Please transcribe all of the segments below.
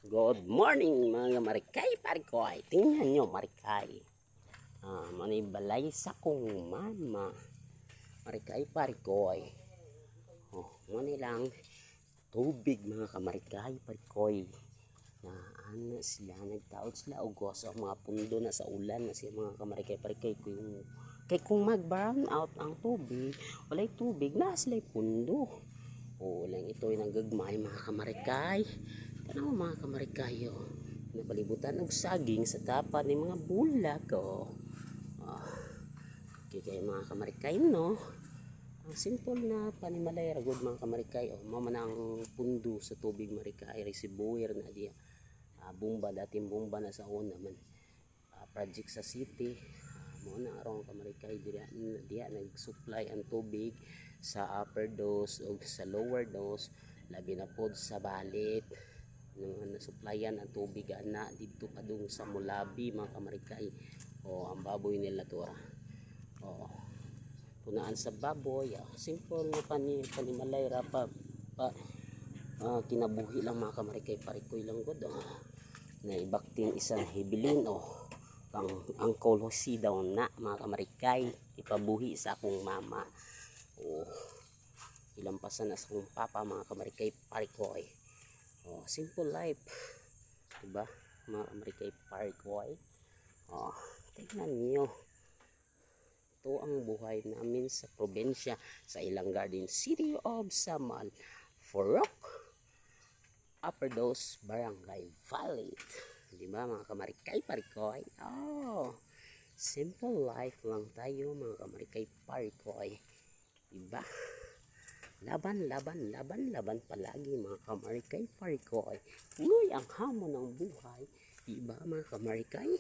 Good morning mga marikay parikoy. Tingnan nyo marikay. Manibalay sa kong mama. Marikay parikoy. Manilang tubig mga kamarikay parikoy. Na ano sila nagtaod sila ugos ang mga pundo na sa ulan na siya mga kamarikay parikoy. Kay kung mag-brown out ang tubig, walay tubig na sila pundo. Lang ito ay nagagmay mga kamarikay. Ano mga kamarikayo, napalibutan og saging sa tapat ni mga bulag kaya mga kamarikay no, ang simple na panimalay ragod mga kamarikay mama na ang pundo sa tubig marikay resibuer na diya bomba dating bomba na sa una man project sa city mo na arong kamarikay diya nag-supply ang tubig sa upper dose o sa lower dose labi na pod sa balit nung nasupplyan ang tubig na dito padung sa Mulabi mga kamarikay ang baboy nila to punaan sa baboy simple na panimalay ra pa kinabuhi lang mga kamarikay parikoy lang god na ibakting isang hibilin ang kolosi daw na mga kamarikay ipabuhi sa akong mama ilampasan na sa akong papa mga kamarikay parikoy simple life diba mga kamarikay parikoy tignan nyo ito ang buhay namin sa probinsya sa Ilang Garden City of Samal Forok Upper Dose Barangay Valley diba mga kamarikay parikoy simple life lang tayo mga kamarikay parikoy diba laban palagi mga kamarikay parikoy. Uy, ang hamon ng buhay. Diba mga kamarikay?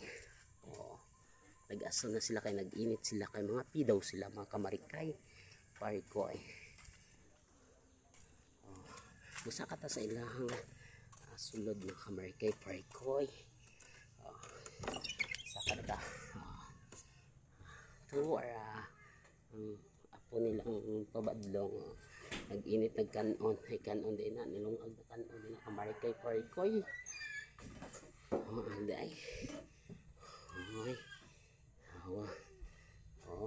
Nag-asa na sila kay nag-init sila kay mga pidaw sila mga kamarikay parikoy. Musa kata sa ilahang sulod mga kamarikay parikoy. Sa kata ito ang apo nilang pabadlong nag-init nagkanon ay kanon din na nilungag na kanon din na kamarikay parikoy anday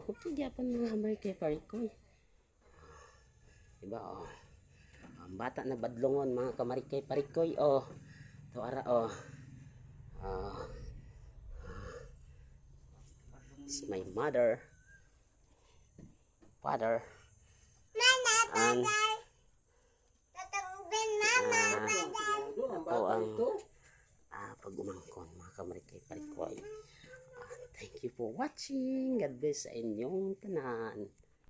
okay gyapon mga kamarikay parikoy diba ang bata na badlongon mga kamarikay parikoy to ara it's my mother father and ako ang pag-umangkon mga kamarikay parikoy thank you for watching. God bless sa inyong tanan.